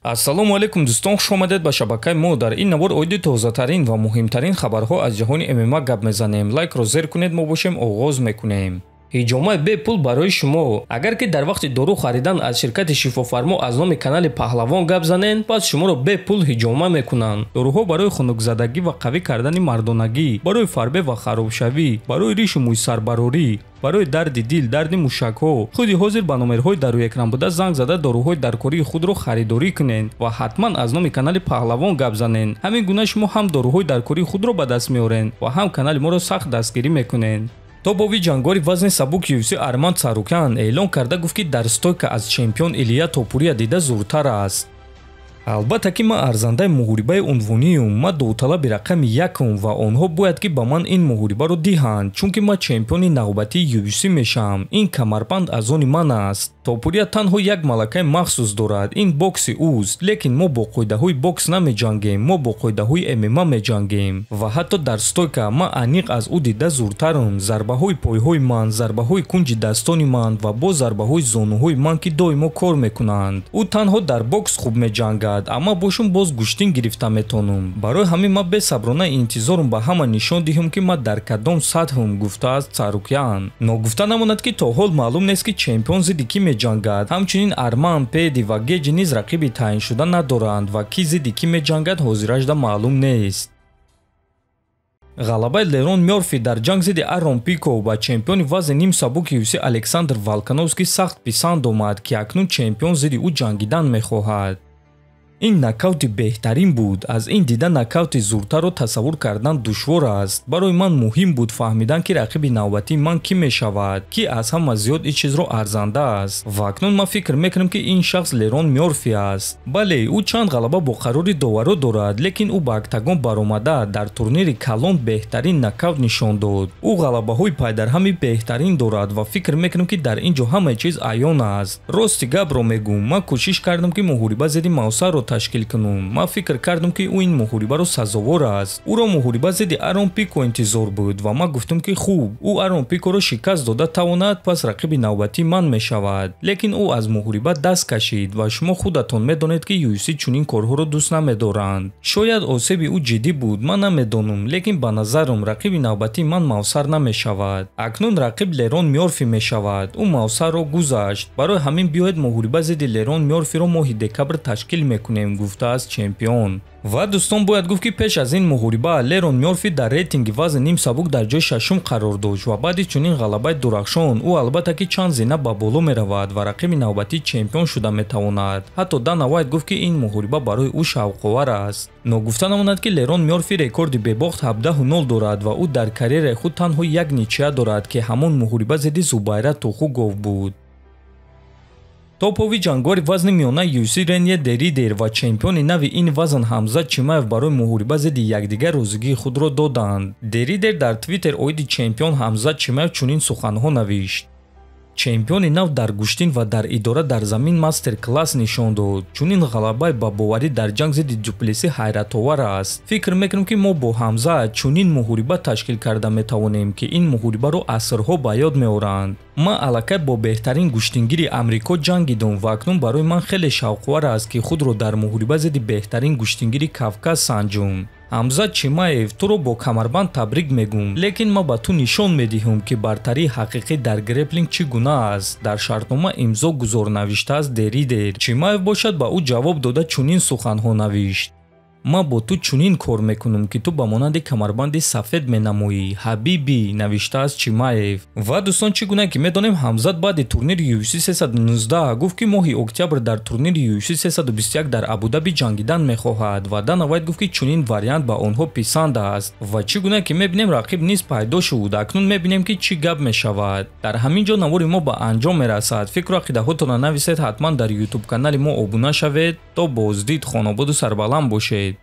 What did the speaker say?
ассалому алайкум дӯстон, хуш омадед ба шабакаи мо. дар ин навор оиди тозатарин ва муҳимтарин хабарҳо аз ҷаҳони ММА гап мезанем. лайкро зер кунед, мо бошем оғоз мекунем. ҳиҷомаи бепул барои шумо. агар ки дар вақти дору харидан аз ширкати шифофармо аз номи канали паҳлавон гап занед, пас шуморо бепул ҳиҷома мекунанд. доруҳо барои хунукзадагӣ ва қавӣ кардани мардонагӣ, барои фарбе ва харобшавӣ, барои ришу мӯйсарбарорӣ, барои дарди дил, дарди мушакҳо. худи ҳозир ба номерҳои дар экран буда занг зада доруҳои даркории худро харидорӣ кунед ва ҳатман аз номи канали паҳлавон гап занед. ҳамин гуна шумо ҳам доруҳои даркории худро ба даст меоред ва ҳам канали моро сахт дастгирӣ мекунед. тобови ҷангори вазни сабук UFC Арман Царукян эълон карда гуфт ки дар стойка аз чемпион Илия Топурия дида зуртар аст. албатта ки ман арзандаи муҳорибаи унвониюм, ман довталаби рақами якум ва онҳо бояд ки ба ман ин муҳорибаро диҳанд, чунки ман чемпиони навбатии UFC мешавам. ин камарбанд аз они ман аст. Топурия танҳо як малакаи махсус дорад, ин бокси ӯст, лекин мо бо қоидаҳои бокс намеҷангем, мо бо қоидаҳои MMA меҷангем ва ҳатто дар стойка ман аниқ аз ӯ дида зуртарам. зарбаҳои пойҳои ман, зарбаҳои кунҷидастони ман ва бо зарбаҳои зонуҳои ман ки доимо кор мекунанд. ӯ танҳо дар бокс хуб меҷангад, аммо бошум боз гӯштин гирифта метонам. барои ҳамин ман бесаброна интизорам ба ҳама нишон диҳам ки ман дар кадом сатҳам, гуфтааст Царукян. ногуфта намонад ки то ҳол маълум нест ки чемпион зидди кӣ меҷангад. ҳамчунин Арман, Педи ва Геҷи низ рақиби таъиншуда надоранд ва кӣ зидди кӣ меҷангад ҳозирашда маълум нест. ғалабаи Лерон Мёрфи дар ҷанг зидди Арон Пико ба чемпиони вазни нимсабуки UFC Александр Волкановский сахт писанд омад ки акнун чемпион зидди ӯ ҷангидан мехоҳад. ин нокаути беҳтарин буд. аз ин дида нокаути зуртарро тасаввур кардан душвор аст. барои ман муҳим буд фаҳмидан ки рақиби навбатии ман кӣ мешавад, ки аз ҳама зиёд ин чизро арзанда аст. ва акнун ман фикр мекунам ки ин шахс Лерон Мёрфи аст. бале, ӯ чанд ғалаба бо қарори доваро дорад, лекин ӯ ба октагон баромада дар турнири калон беҳтарин нокаут нишон дод. ӯ ғалабаҳои пайдарҳами беҳтарин дорад ва фикр мекунам ки дар ин ҷо ҳамаи чиз аён аст. рости гапро мегӯм, ман кӯшиш кардам ки муҳориба зидди Мавсарро ташкил кунам. ман фикр кардам ки ӯ ин муҳорибаро сазовор аст. ӯро муҳориба зидди Арон Пико интизор буд ва ман гуфтам ки хуб, ӯ Арон Пикоро шикаст дода тавонад, пас рақиби навбатии ман мешавад. лекин ӯ аз муҳориба даст кашид ва шумо худатон медонед ки UFC чунин корҳоро дӯст намедоранд. шояд осеби ӯ ҷиддӣ буд, ман намедонам, лекин ба назарам рақиби навбатии ман Мавсар намешавад. акнун рақиб Лерон Мёрфи мешавад. ӯ Мавсарро гузашт. барои ҳамин биёед муҳориба зидди Лерон Мёрфиро моҳи декабр ташкил мекунем, гуфтааст чемпион. ва дӯстон, бояд гуфт ки пеш аз ин муҳориба Лерон Мёрфи дар рейтинги вазни нимсабук дар ҷои шашум қарор дошт ва баъди чунин ғалабаи дурахшон ӯ албатта ки чанд зина ба боло меравад ва рақиби навбатии чемпион шуда метавонад. ҳатто Дана Вайт гуфт ки ин муҳориба барои ӯ шавқовар аст. ногуфта намонад ки Лерон Мёрфи рекорди бебохт 17-0 дорад ва ӯ дар карьераи худ танҳо як ничия дорад ки ҳамон муҳориба зидди Зубайра Тухугов буд. топови ҷангори вазни миёнаи UFC Ренье Деридер ва чемпиони нави ин вазн Ҳамзат Чимаев барои муҳориба зидди якдигар розигии худро доданд. Деридер дар Твиттер оиди чемпион Ҳамзат Чимаев чунин суханҳо навишт: чемпиони нав дар гӯштин ва дар идора дар замин мастер-класс нишон дод. чунин ғалабаи ба боварӣ дар ҷанг зидди Дуплеси ҳайратовар аст. фикр мекунам ки мо бо Ҳамзат чунин муҳориба ташкил карда метавонем ки ин муҳорибаро асрҳо ба ёд меоранд. ман аллакай бо беҳтарин гӯштингири Амрико ҷангидам ва акнун барои ман хеле шавқовар аст ки худро дар муҳориба зидди беҳтарин гӯштингири Кавказ санҷум. Ҳамзат Чимаев, туро бо камарбанд табрик мегӯм, лекин ман ба ту нишон медиҳам ки бартарии ҳақиқӣ дар греплинг чӣ гуна аст. дар шартнома имзо гузор навиштааст Деридер. Чимаев бошад ба ӯ ҷавоб дода чунин суханҳо навишт: ман бо ту чунин кор мекунам ки ту ба монанди камарбанди сафед менамоӣ, ҳабиби, навиштааст Чимаев. ва дӯстон, чӣ гуна ки медонем, Ҳамзат баъди турнири UFC 319 гуфт ки моҳи октябр дар турнири UFC 321 дар Абудаби ҷангидан мехоҳад ва Дана Вайт гуфт ки чунин вариант ба онҳо писанд аст. ва чӣ гуна ки мебинем, рақиб низ пайдо шуд. акнун мебинем ки чӣ гап мешавад. дар ҳамин ҷо навори мо ба анҷом мерасад. фикру ақидаҳотонро нависед, ҳатман дар YouTube канали мо обуна шавед. то боздид, хонободу сарбаланд бошед.